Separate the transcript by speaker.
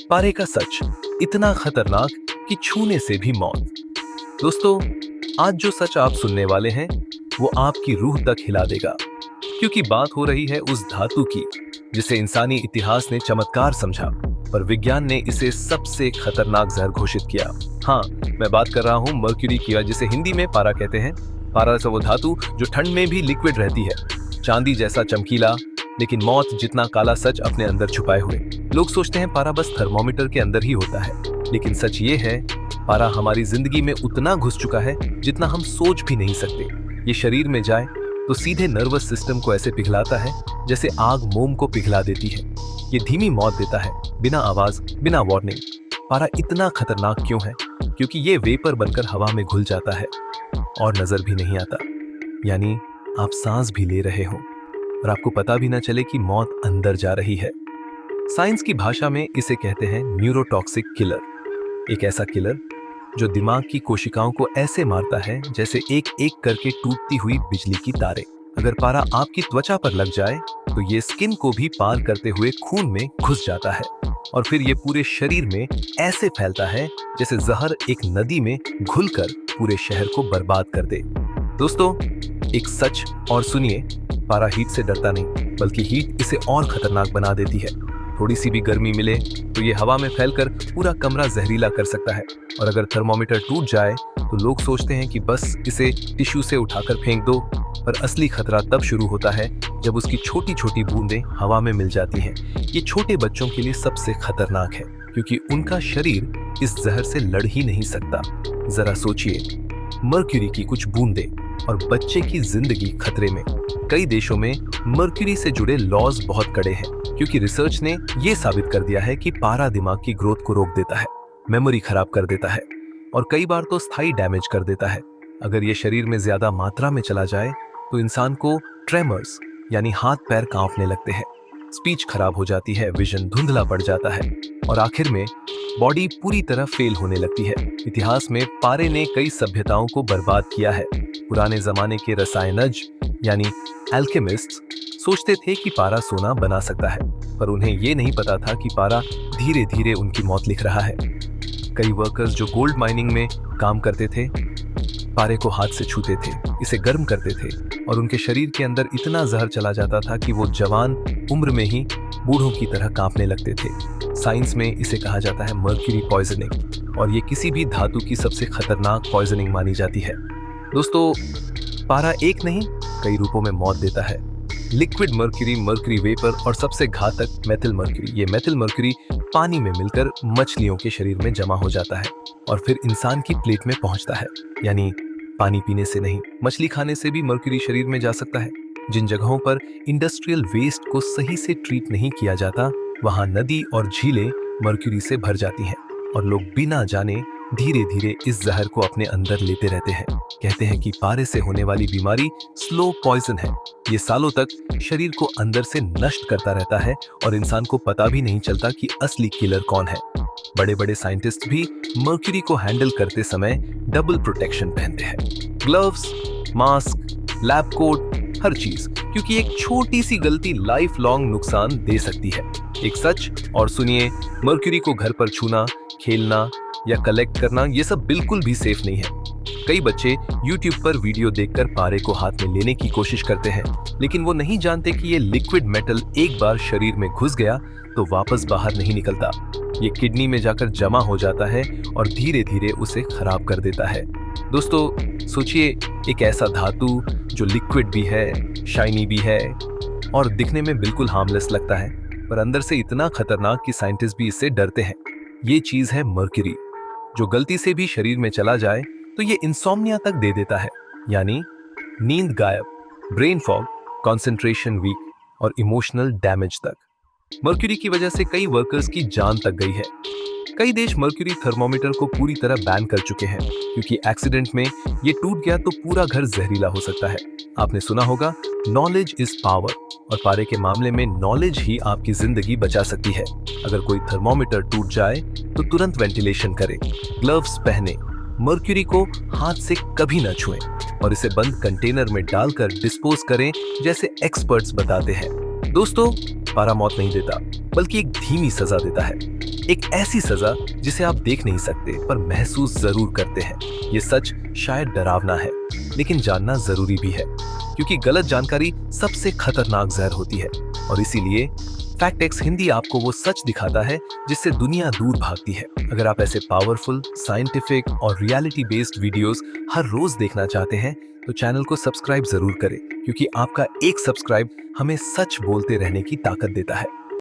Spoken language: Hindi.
Speaker 1: पारे का सच इतना खतरनाक कि छूने से भी मौत। दोस्तों, आज जो सच आप सुनने वाले हैं वो आपकी रूह तक हिला देगा, क्योंकि बात हो रही है उस धातु की जिसे इंसानी इतिहास ने चमत्कार समझा पर विज्ञान ने इसे सबसे खतरनाक जहर घोषित किया। हाँ, मैं बात कर रहा हूँ मर्क्यूरी की, जिसे हिंदी में पारा कहते हैं। पारा से वो धातु जो ठंड में भी लिक्विड रहती है, चांदी जैसा चमकीला, लेकिन मौत जितना काला सच अपने अंदर छुपाए हुए। लोग सोचते हैं पारा बस थर्मोमीटर के अंदर ही होता है, लेकिन सच ये है पारा हमारी जिंदगी में उतना घुस चुका है जितना हम सोच भी नहीं सकते। ये शरीर में जाए तो सीधे नर्वस सिस्टम को ऐसे पिघलाता है जैसे आग मोम को पिघला देती है। ये धीमी मौत देता है, बिना आवाज, बिना वार्निंग। पारा इतना खतरनाक क्यों है? क्योंकि ये वेपर बनकर हवा में घुल जाता है और नजर भी नहीं आता। यानी आप सांस भी ले रहे हो और आपको पता भी ना चले कि मौत अंदर जा रही है। साइंस की भाषा में इसे कहते हैं न्यूरोटॉक्सिक किलर। एक ऐसा किलर जो दिमाग की कोशिकाओं को ऐसे मारता है जैसे एक एक करके टूटती हुई बिजली की तारें। अगर पारा आपकी त्वचा पर लग जाए तो ये स्किन को भी पार करते हुए खून में घुस जाता है और फिर ये पूरे शरीर में ऐसे फैलता है जैसे जहर एक नदी में घुलकर पूरे शहर को बर्बाद कर दे। दोस्तों, एक सच और सुनिए, पारा हीट से डरता नहीं, बल्कि हीट इसे और खतरनाक बना देती है। थोड़ी सी भी गर्मी मिले तो ये हवा में फैलकर पूरा कमरा जहरीला कर सकता है। और अगर थर्मोमीटर टूट जाए तो लोग सोचते हैं कि बस इसे टिश्यू से उठाकर फेंक दो, पर असली खतरा तब शुरू होता है जब उसकी छोटी छोटी बूंदें हवा में मिल जाती हैं। ये छोटे बच्चों के लिए सबसे खतरनाक है, क्योंकि उनका शरीर इस जहर से लड़ ही नहीं सकता। जरा सोचिए, मर्क्यूरी की कुछ बूंदें और बच्चे की जिंदगी खतरे में। कई देशों में मर्क्यूरी से जुड़े लॉज बहुत कड़े हैं, क्योंकि रिसर्च ने यह साबित कर दिया है कि पारा दिमाग की ग्रोथ को रोक देता है, मेमोरी खराब कर देता है और कई बार तो स्थायी डैमेज कर देता है। अगर ये शरीर में ज्यादा मात्रा में चला जाए तो इंसान को ट्रेमर्स यानी हाथ पैर कांपने लगते हैं, स्पीच खराब हो जाती है, विजन धुंधला पड़ जाता है और आखिर में बॉडी पूरी तरह फेल होने लगती है। इतिहास में पारे ने कई सभ्यताओं को बर्बाद किया है। पुराने जमाने के रसायनज यानी एल्केमिस्ट्स सोचते थे कि पारा सोना बना सकता है, पर उन्हें ये नहीं पता था कि पारा धीरे धीरे उनकी मौत लिख रहा है। कई वर्कर्स जो गोल्ड माइनिंग में काम करते थे, पारे को हाथ से छूते थे, इसे गर्म करते थे और उनके शरीर के अंदर इतना जहर चला जाता था कि वो जवान उम्र में ही बूढ़ों की तरह कांपने लगते थे। साइंस में इसे कहा जाता है मर्क्यूरी पॉइजनिंग और ये किसी भी धातु की सबसे खतरनाक पॉइजनिंग मानी जाती है। दोस्तों, पारा एक नहीं कई रूपों में मौत देता है। लिक्विड मर्क्यूरी, मर्क्यूरी वेपर और सबसे घातक मेथिल मर्क्यूरी। ये मेथिल मर्क्यूरी पानी में मिलकर मछलियों के शरीर में जमा हो जाता है और फिर इंसान की प्लेट में पहुंचता है। यानी पानी पीने से नहीं, मछली खाने से भी मर्क्यूरी शरीर में जा सकता है। जिन जगहों पर इंडस्ट्रियल वेस्ट को सही से ट्रीट नहीं किया जाता, वहां नदी और झीलें मर्क्यूरी से भर जाती हैं और लोग बिना जाने धीरे धीरे इस जहर को अपने अंदर लेते रहते हैं। कहते हैं कि पारे से होने वाली बीमारी स्लो पॉइजन है। ये सालों तक शरीर को अंदर से नष्ट करता रहता है और इंसान को पता भी नहीं चलता कि असली किलर कौन है। बड़े बड़े साइंटिस्ट भी मर्क्यूरी को हैंडल करते समय डबल प्रोटेक्शन पहनते हैं, ग्लव्स, मास्क, लैब कोट, हर चीज, क्योंकि एक छोटी सी गलती लाइफ लॉन्ग नुकसान दे सकती है। एक सच और सुनिए, मर्क्यूरी को घर पर छूना, खेलना या कलेक्ट करना ये सब बिल्कुल भी सेफ नहीं है। कई बच्चे YouTube पर वीडियो देखकर पारे को हाथ में लेने की कोशिश करते हैं, लेकिन वो नहीं जानते कि ये लिक्विड मेटल एक बार शरीर में घुस गया तो वापस बाहर नहीं निकलता। ये किडनी में जाकर जमा हो जाता है और धीरे धीरे उसे खराब कर देता है। दोस्तों, सोचिए, एक ऐसा धातु जो लिक्विड भी है, शाइनी भी है और दिखने में बिल्कुल हार्मलेस लगता है, पर अंदर से इतना खतरनाक कि साइंटिस्ट भी इससे डरते हैं। ये चीज है मर्क्यूरी, जो गलती से भी शरीर में चला जाए तो ये इंसोम्निया तक दे देता है, यानी नींद गायब, ब्रेन फॉग, कंसंट्रेशन वीक और इमोशनल डैमेज तक। मर्क्यूरी की वजह से कई वर्कर्स की जान तक गई है। कई देश मर्क्यूरी थर्मोमीटर को पूरी तरह बैन कर चुके हैं, क्योंकि एक्सीडेंट में ये टूट गया तो पूरा घर जहरीला हो सकता है। आपने सुना होगा, नॉलेज इज पावर, और पारे के मामले में नॉलेज ही आपकी जिंदगी बचा सकती है। अगर कोई थर्मोमीटर टूट जाए तो तुरंत वेंटिलेशन करें, ग्लव्स पहने, मर्क्यूरी को हाथ से कभी न छुएं और इसे बंद कंटेनर में डालकर डिस्पोज करें, जैसे एक्सपर्ट्स बताते हैं। दोस्तों, पारा मौत नहीं देता, बल्कि एक धीमी सजा देता है। एक ऐसी सजा जिसे आप देख नहीं सकते पर महसूस जरूर करते हैं। ये सच शायद डरावना है, लेकिन जानना जरूरी भी है, क्योंकि गलत जानकारी सबसे खतरनाक जहर होती है। और इसीलिए फैक्ट एक्स हिंदी आपको वो सच दिखाता है जिससे दुनिया दूर भागती है। अगर आप ऐसे पावरफुल, साइंटिफिक और रियलिटी बेस्ड वीडियोस हर रोज देखना चाहते हैं तो चैनल को सब्सक्राइब जरूर करें, क्योंकि आपका एक सब्सक्राइब हमें सच बोलते रहने की ताकत देता है।